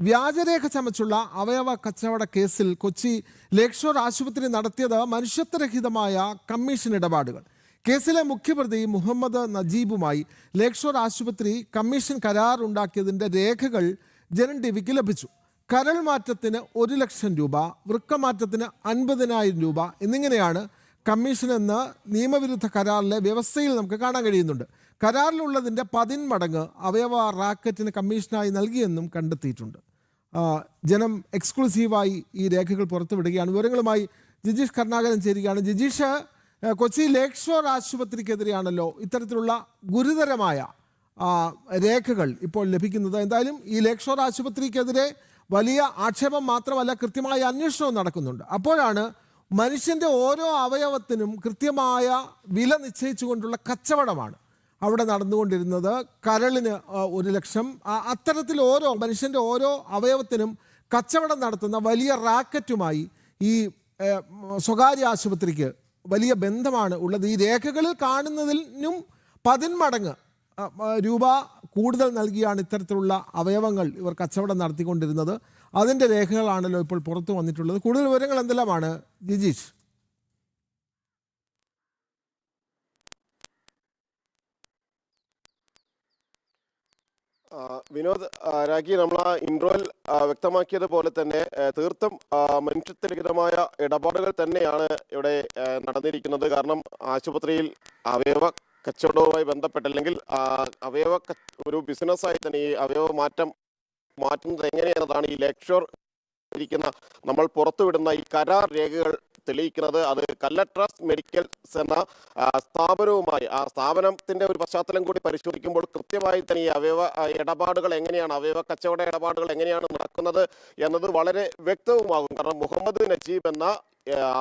വ്യാജരേഖ ചമച്ചുള്ള അവയവ കച്ചവട കേസിൽ കൊച്ചി ലേക്ക് ഷോർ ആശുപത്രി നടത്തിയത് മനുഷ്യത്വരഹിതമായ കമ്മീഷൻ ഇടപാടുകൾ. കേസിലെ മുഖ്യപ്രതി മുഹമ്മദ് നജീബുമായി ലേക്ക് ഷോർ ആശുപത്രി കമ്മീഷൻ കരാർ ഉണ്ടാക്കിയതിൻ്റെ രേഖകൾ ജനൻ ടിവിക്ക് ലഭിച്ചു. കരൾ മാറ്റത്തിന് 1 ലക്ഷം രൂപ, വൃക്കമാറ്റത്തിന് 50,000 രൂപ എന്നിങ്ങനെയാണ് കമ്മീഷൻ എന്ന് നിയമവിരുദ്ധ കരാറിലെ വ്യവസ്ഥയിൽ നമുക്ക് കാണാൻ കഴിയുന്നുണ്ട്. കരാറിലുള്ളതിൻ്റെ 10 മടങ്ങ് അവയവ റാക്കറ്റിന് കമ്മീഷനായി നൽകിയെന്നും കണ്ടെത്തിയിട്ടുണ്ട്. ജനം എക്സ്ക്ലൂസീവായി ഈ രേഖകൾ പുറത്തുവിടുകയാണ്. വിവരങ്ങളുമായി ജിജീഷ് കരുണാകരൻ ചേരുകയാണ്. ജിജീഷ്, കൊച്ചി ലേക്ക് ഷോർ ആശുപത്രിക്കെതിരെയാണല്ലോ ഇത്തരത്തിലുള്ള ഗുരുതരമായ രേഖകൾ ഇപ്പോൾ ലഭിക്കുന്നത്. എന്തായാലും ഈ ലേക്ക് ഷോർ ആശുപത്രിക്കെതിരെ വലിയ ആക്ഷേപം മാത്രമല്ല, കൃത്യമായ അന്വേഷണവും നടക്കുന്നുണ്ട്. അപ്പോഴാണ് മനുഷ്യൻ്റെ ഓരോ അവയവത്തിനും കൃത്യമായ വില നിശ്ചയിച്ചുകൊണ്ടുള്ള കച്ചവടമാണ് അവിടെ നടന്നുകൊണ്ടിരുന്നത്. കരളിന് 1 ലക്ഷം, അത്തരത്തിൽ മനുഷ്യൻ്റെ ഓരോ അവയവത്തിനും കച്ചവടം നടത്തുന്ന വലിയ റാക്കറ്റുമായി ഈ സ്വകാര്യ ആശുപത്രിക്ക് വലിയ ബന്ധമാണ് ഉള്ളത്. ഈ രേഖകളിൽ കാണുന്നതിനും 10 മടങ്ങ് രൂപ കൂടുതൽ നൽകിയാണ് ഇത്തരത്തിലുള്ള അവയവങ്ങൾ ഇവർ കച്ചവടം നടത്തിക്കൊണ്ടിരുന്നത്. അതിൻ്റെ രേഖകളാണല്ലോ ഇപ്പോൾ പുറത്തു വന്നിട്ടുള്ളത്. കൂടുതൽ വിവരങ്ങൾ എന്തെല്ലാമാണ് ജിജീഷ്? വിനോദ്, രാഖി, നമ്മൾ ആ ഇൻട്രോയിൽ വ്യക്തമാക്കിയതുപോലെ തന്നെ തീർത്തും മനുഷ്യത്വരഹിതമായ ഇടപാടുകൾ തന്നെയാണ് ഇവിടെ നടന്നിരിക്കുന്നത്. കാരണം ആശുപത്രിയിൽ അവയവ കച്ചവടവുമായി ബന്ധപ്പെട്ട്, അല്ലെങ്കിൽ അവയവ ഒരു ബിസിനസ്സായി തന്നെ ഈ അവയവ മാറ്റുന്നത് എങ്ങനെയാണെന്നതാണ് ഈ ലേക്ക് ഷോർ ഇരിക്കുന്ന നമ്മൾ പുറത്തുവിടുന്ന ഈ കരാർ രേഖകൾ തെളിയിക്കുന്നത്. അത് കല്ലട്രാസ് മെഡിക്കൽസ് എന്ന സ്ഥാപനവുമായി, ആ സ്ഥാപനത്തിന്റെ ഒരു പശ്ചാത്തലം കൂടി പരിശോധിക്കുമ്പോൾ കൃത്യമായി തന്നെ ഈ അവയവ ഇടപാടുകൾ എങ്ങനെയാണ്, അവയവ കച്ചവട ഇടപാടുകൾ എങ്ങനെയാണ് നടക്കുന്നത് എന്നത് വളരെ വ്യക്തവുമാകും. കാരണം മുഹമ്മദ് നജീബ് എന്ന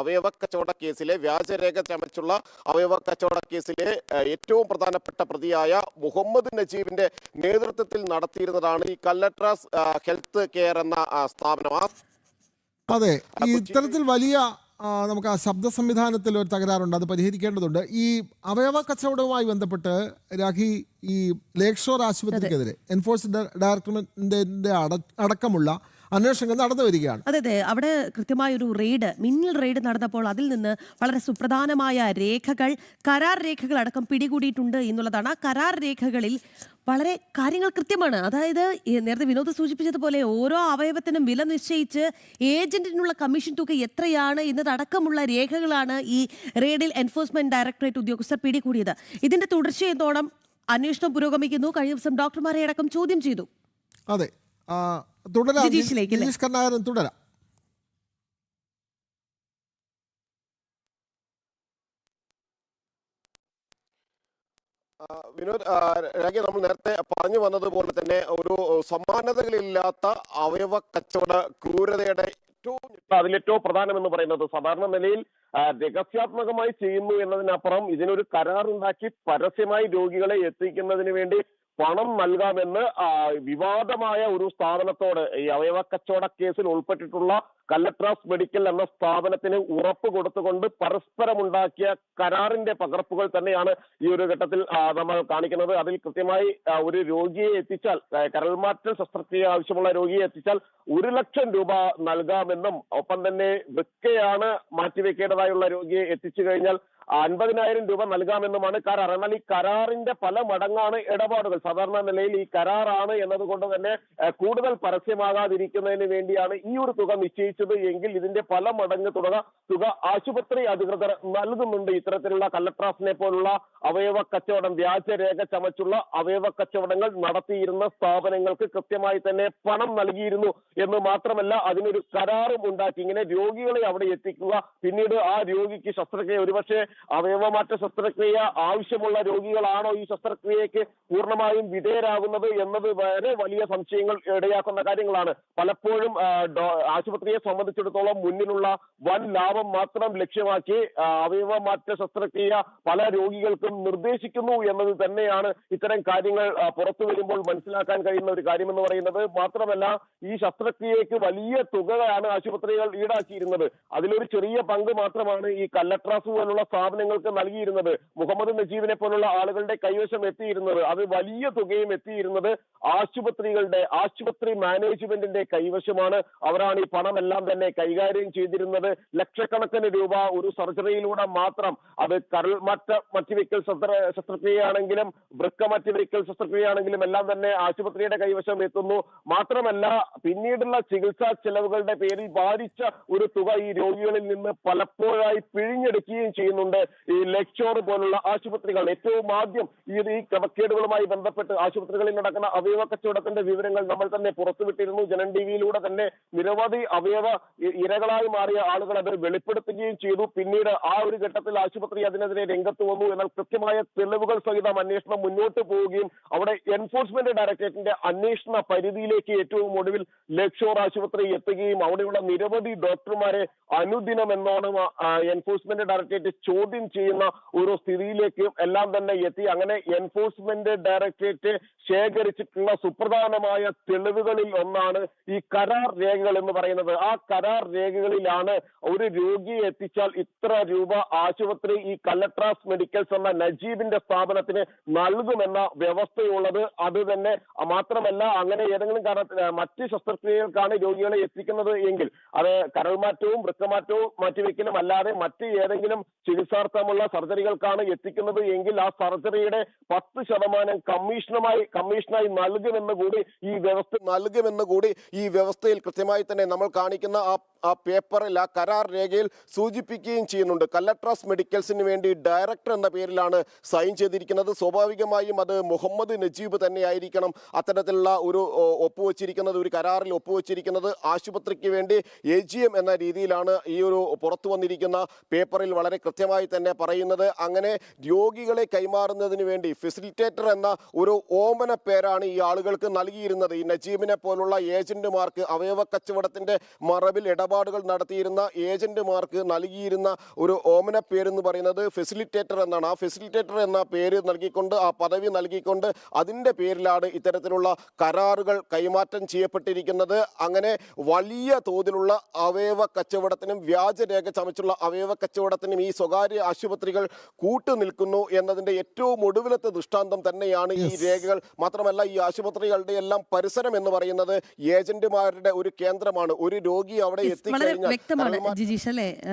അവയവ കച്ചവട കേസിലെ വ്യാജരേഖ ചമച്ചുള്ള അവയവ കച്ചവട കേസിലെ ഏറ്റവും പ്രധാനപ്പെട്ട പ്രതിയായ മുഹമ്മദ് നജീബിന്റെ നേതൃത്വത്തിൽ നടത്തിയിരുന്നതാണ് ഈ കല്ലട്രാസ് ഹെൽത്ത് കെയർ എന്ന സ്ഥാപനം. അതെ, ഇത്തരത്തിൽ വലിയ നമുക്ക് ആ ശബ്ദ സംവിധാനത്തിൽ ഒരു തകരാറുണ്ട്, അത് പരിഹരിക്കേണ്ടതുണ്ട്. ഈ അവയവ കച്ചവടവുമായി ബന്ധപ്പെട്ട് രാഖി, ഈ ലേക്ക് ഷോർ ആശുപത്രിക്കെതിരെ എൻഫോഴ്സ്മെന്റ് ഡയറക്ടറേറ്റിന്റെ അടക്കമുള്ള അന്വേഷണങ്ങൾ നടന്നു വരികയാണ്. അതെ, അവിടെ കൃത്യമായ ഒരു മിന്നൽ റെയ്ഡ് നടന്നപ്പോൾ അതിൽ നിന്ന് വളരെ സുപ്രധാനമായ രേഖകൾ, കരാർ രേഖകൾ അടക്കം പിടികൂടിയിട്ടുണ്ട് എന്നുള്ളതാണ്. ആ കരാർ രേഖകളിൽ വളരെ കാര്യങ്ങൾ കൃത്യമാണ്. അതായത് നേരത്തെ വിനോദ് സൂചിപ്പിച്ചതുപോലെ ഓരോ അവയവത്തിനും വില നിശ്ചയിച്ച് ഏജന്റിനുള്ള കമ്മീഷൻ തുക എത്രയാണ് എന്നതടക്കമുള്ള രേഖകളാണ് ഈ റെയ്ഡിൽ എൻഫോഴ്സ്മെന്റ് ഡയറക്ടറേറ്റ് ഉദ്യോഗസ്ഥർ പിടികൂടിയത്. ഇതിന്റെ തുടർച്ചയെന്നോണം അന്വേഷണം പുരോഗമിക്കുന്നു. കഴിഞ്ഞ ദിവസം ഡോക്ടർമാരെ അടക്കം ചോദ്യം ചെയ്തു. അതെ, തുടരാം. ജിജീഷ് കരുണാകരൻ തുടരാം. വിനോദ്, രാഖി, നമ്മൾ നേരത്തെ പറഞ്ഞു വന്നതുപോലെ തന്നെ ഒരു സമാനതകളില്ലാത്ത അവയവ കച്ചവട ക്രൂരതയുടെ അതിലേറ്റവും പ്രധാനമെന്ന് പറയുന്നത് സാധാരണ നിലയിൽ രഹസ്യാത്മകമായി ചെയ്യുന്നു എന്നതിനപ്പുറം ഇതിനൊരു കരാറുണ്ടാക്കി പരസ്യമായി രോഗികളെ എത്തിക്കുന്നതിന് വേണ്ടി പണം നൽകാമെന്ന് വിവാദമായ ഒരു സ്ഥാപനത്തോട്, ഈ അവയവ കച്ചവട കേസിൽ ഉൾപ്പെട്ടിട്ടുള്ള കല്ലട്രാസ് മെഡിക്കൽ എന്ന സ്ഥാപനത്തിന് ഉറപ്പ് കൊടുത്തുകൊണ്ട് പരസ്പരമുണ്ടാക്കിയ കരാറിന്റെ പകർപ്പുകൾ തന്നെയാണ് ഈ ഒരു ഘട്ടത്തിൽ നമ്മൾ കാണിക്കുന്നത്. അതിൽ കൃത്യമായി ഒരു രോഗിയെ എത്തിച്ചാൽ, കരൾമാറ്റ ശസ്ത്രക്രിയ ആവശ്യമുള്ള രോഗിയെ എത്തിച്ചാൽ 1 ലക്ഷം രൂപ നൽകാമെന്നും, ഒപ്പം തന്നെ വൃക്കയാണ് മാറ്റിവെക്കേണ്ടതായുള്ള രോഗിയെ എത്തിച്ചു കഴിഞ്ഞാൽ 50,000 രൂപ നൽകാമെന്നുമാണ് കരാർ. എന്നാൽ ഈ കരാറിന്റെ പല മടങ്ങാണ് ഇടപാടുകൾ. സാധാരണ നിലയിൽ ഈ കരാറാണ് എന്നതുകൊണ്ട് തന്നെ കൂടുതൽ പരസ്യമാകാതിരിക്കുന്നതിന് വേണ്ടിയാണ് ഈ ഒരു തുക നിശ്ചയിച്ചത് എങ്കിൽ ഇതിന്റെ പല മടങ്ങ് തുക ആശുപത്രി അധികൃതർ നൽകുന്നുണ്ട്. ഇത്തരത്തിലുള്ള കല്ലട്രാസിനെ പോലുള്ള അവയവ കച്ചവടം, വ്യാജരേഖ ചമച്ചുള്ള അവയവ കച്ചവടങ്ങൾ നടത്തിയിരുന്ന സ്ഥാപനങ്ങൾക്ക് കൃത്യമായി തന്നെ പണം നൽകിയിരുന്നു എന്ന് മാത്രമല്ല, അതിനൊരു കരാറും ഉണ്ടാക്കി. ഇങ്ങനെ രോഗികളെ അവിടെ എത്തിക്കുക, പിന്നീട് ആ രോഗിക്ക് ശസ്ത്രക്രിയ, ഒരുപക്ഷെ അവയവമാറ്റ ശസ്ത്രക്രിയ ആവശ്യമുള്ള രോഗികളാണോ ഈ ശസ്ത്രക്രിയക്ക് പൂർണ്ണമായും വിധേയരാകുന്നത് എന്നത് വരെ വലിയ സംശയങ്ങൾ ഇടയാക്കുന്ന കാര്യങ്ങളാണ്. പലപ്പോഴും ആശുപത്രിയെ സംബന്ധിച്ചിടത്തോളം മുന്നിലുള്ള വൻ ലാഭം മാത്രം ലക്ഷ്യമാക്കി അവയവമാറ്റ ശസ്ത്രക്രിയ പല രോഗികൾക്കും നിർദ്ദേശിക്കുന്നു എന്നത് തന്നെയാണ് ഇത്തരം കാര്യങ്ങൾ പുറത്തു വരുമ്പോൾ മനസ്സിലാക്കാൻ കഴിയുന്ന ഒരു കാര്യമെന്ന് പറയുന്നത്. മാത്രമല്ല, ഈ ശസ്ത്രക്രിയക്ക് വലിയ തുകയാണ് ആശുപത്രികൾ ഈടാക്കിയിരുന്നത്. അതിലൊരു ചെറിയ പങ്ക് മാത്രമാണ് ഈ കല്ലട്രാസ് പോലുള്ള സ്ഥാപനങ്ങൾക്ക് നൽകിയിരുന്നത്, മുഹമ്മദ് നജീബിനെ പോലുള്ള ആളുകളുടെ കൈവശം എത്തിയിരുന്നത്, അത് വലിയ തുകയും എത്തിയിരുന്നത് ആശുപത്രി മാനേജ്മെന്റിന്റെ കൈവശമാണ്. അവരാണ് ഈ പണമെല്ലാം തന്നെ കൈകാര്യം ചെയ്തിരുന്നത്. ലക്ഷക്കണക്കിന് രൂപ ഒരു സർജറിയിലൂടെ മാത്രം, അത് കരൾ മാറ്റിവെക്കൽ ശസ്ത്രക്രിയയാണെങ്കിലും വൃക്ക മാറ്റിവെക്കൽ ശസ്ത്രക്രിയയാണെങ്കിലും എല്ലാം തന്നെ ആശുപത്രിയുടെ കൈവശം എത്തുന്നു. മാത്രമല്ല പിന്നീടുള്ള ചികിത്സാ ചെലവുകളുടെ പേരിൽ ബാധിച്ച ഒരു തുക ഈ രോഗികളിൽ നിന്ന് പലപ്പോഴായി പിഴിഞ്ഞെടുക്കുകയും ചെയ്യുന്നുണ്ട് ഈ ലെക്ചോർ പോലുള്ള ആശുപത്രികൾ. ഏറ്റവും ആദ്യം ഈ ക്രമക്കേടുകളുമായി ബന്ധപ്പെട്ട് ആശുപത്രികളിൽ നടക്കുന്ന അവയവ കച്ചവടത്തിന്റെ വിവരങ്ങൾ നമ്മൾ തന്നെ പുറത്തുവിട്ടിരുന്നു. ജനൻ ടിവിയിലൂടെ തന്നെ നിരവധി അവയവ ഇരകളായി മാറിയ ആളുകൾ അത് വെളിപ്പെടുത്തുകയും ചെയ്തു. പിന്നീട് ആ ഒരു ഘട്ടത്തിൽ ആശുപത്രി അതിനെതിരെ രംഗത്ത് വന്നു. എന്നാൽ കൃത്യമായ തെളിവുകൾ സഹിതം അന്വേഷണം മുന്നോട്ട് പോവുകയും അവിടെ എൻഫോഴ്സ്മെന്റ് ഡയറക്ടറേറ്റിന്റെ അന്വേഷണ പരിധിയിലേക്ക് ഏറ്റവും ഒടുവിൽ ലെക്ചോർ ആശുപത്രി എത്തുകയും അവിടെയുള്ള നിരവധി ഡോക്ടർമാരെ അനുദിനം എന്നോണം എൻഫോഴ്സ്മെന്റ് ഡയറക്ടറേറ്റ് ചോദ്യം ചെയ്യുന്ന ഒരു സ്ഥിതിയിലേക്ക് എല്ലാം തന്നെ എത്തി. അങ്ങനെ എൻഫോഴ്സ്മെന്റ് ഡയറക്ടറേറ്റ് ശേഖരിച്ചിട്ടുള്ള സുപ്രധാനമായ തെളിവുകളിൽ ഒന്നാണ് ഈ കരാർ രേഖകൾ എന്ന് പറയുന്നത്. ആ കരാർ രേഖകളിലാണ് ഒരു രോഗിയെ എത്തിച്ചാൽ ഇത്ര രൂപ ആശുപത്രി ഈ കല്ലട്രാസ് മെഡിക്കൽസ് എന്ന നജീബിന്റെ സ്ഥാപനത്തിന് നൽകുമെന്ന വ്യവസ്ഥയുള്ളത്. അത് തന്നെ മാത്രമല്ല, അങ്ങനെ ഏതെങ്കിലും കാരണത്തിൽ മറ്റ് ശസ്ത്രക്രിയകൾക്കാണ് രോഗികളെ എത്തിക്കുന്നത് എങ്കിൽ അത് കരൾമാറ്റവും വൃക്കമാറ്റവും മാറ്റിവെക്കലും അല്ലാതെ മറ്റ് ഏതെങ്കിലും ചികിത്സാർത്ഥമുള്ള സർജറികൾക്കാണ് എത്തിക്കുന്നത് എങ്കിൽ ആ സർജറിയുടെ 10% കമ്മീഷനായി നൽകുമെന്ന് കൂടി ഈ വ്യവസ്ഥയിൽ കൃത്യമായി തന്നെ നമ്മൾ കാണിക്കുന്ന ആ പേപ്പറിൽ, ആ കരാർ രേഖയിൽ സൂചിപ്പിക്കുകയും ചെയ്യുന്നുണ്ട്. കല്ലട്രാസ് മെഡിക്കൽസിന് വേണ്ടി ഡയറക്ടർ എന്ന പേരിലാണ് സൈൻ ചെയ്തിരിക്കുന്നത്. സ്വാഭാവികമായും അത് മുഹമ്മദ് നജീബ് തന്നെ ആയിരിക്കണം അത്തരത്തിലുള്ള ഒരു ഒരു കരാറിൽ ഒപ്പുവെച്ചിരിക്കുന്നത്. ആശുപത്രിക്ക് വേണ്ടി AGM എന്ന രീതിയിലാണ് ഈ ഒരു പുറത്തു വന്നിരിക്കുന്ന പേപ്പറിൽ വളരെ കൃത്യമായി തന്നെ പറയുന്നത്. അങ്ങനെ രോഗികളെ കൈമാറുന്നതിന് വേണ്ടി ഫെസിലിറ്റേറ്റർ എന്ന ഒരു ഓമന പേരാണ് ഈ ആളുകൾക്ക് നൽകിയിരുന്നത്. ഈ നജീബിനെ പോലുള്ള ഏജന്റുമാർക്ക്, അവയവ കച്ചവടത്തിന്റെ മറവിൽ ഇടപാടുകൾ നടത്തിയിരുന്ന ഏജന്റുമാർക്ക് നൽകിയിരുന്ന ഒരു ഓമന പേരെന്ന് പറയുന്നത് ഫെസിലിറ്റേറ്റർ എന്നാണ്. ആ ഫെസിലിറ്റേറ്റർ എന്ന പേര് നൽകിക്കൊണ്ട്, ആ പദവി നൽകിക്കൊണ്ട് അതിൻ്റെ പേരിലാണ് ഇത്തരത്തിലുള്ള കരാറുകൾ കൈമാറ്റം ചെയ്യപ്പെട്ടിരിക്കുന്നത്. അങ്ങനെ വലിയ തോതിലുള്ള അവയവ കച്ചവടത്തിനും വ്യാജരേഖ ചമച്ചുള്ള അവയവ കച്ചവടത്തിനും ഈ സ്വകാര്യ ആശുപത്രികൾ കൂട്ടുനിൽക്കുന്നു എന്നതിൻ്റെ ഏറ്റവും ഒടുവിലത്തെ ദൃഷ്ടാന്തം തന്നെയാണ് ഈ രേഖകൾ. മാത്രമല്ല ഈ ആശുപത്രികളുടെ എല്ലാം പരിസരം എന്ന് പറയുന്നത് ഏജന്റുമാരുടെ ഒരു കേന്ദ്രമാണ്. ഒരു രോഗി അവിടെ വളരെ വ്യക്തമാണ് ജിജീഷ് അല്ലേ?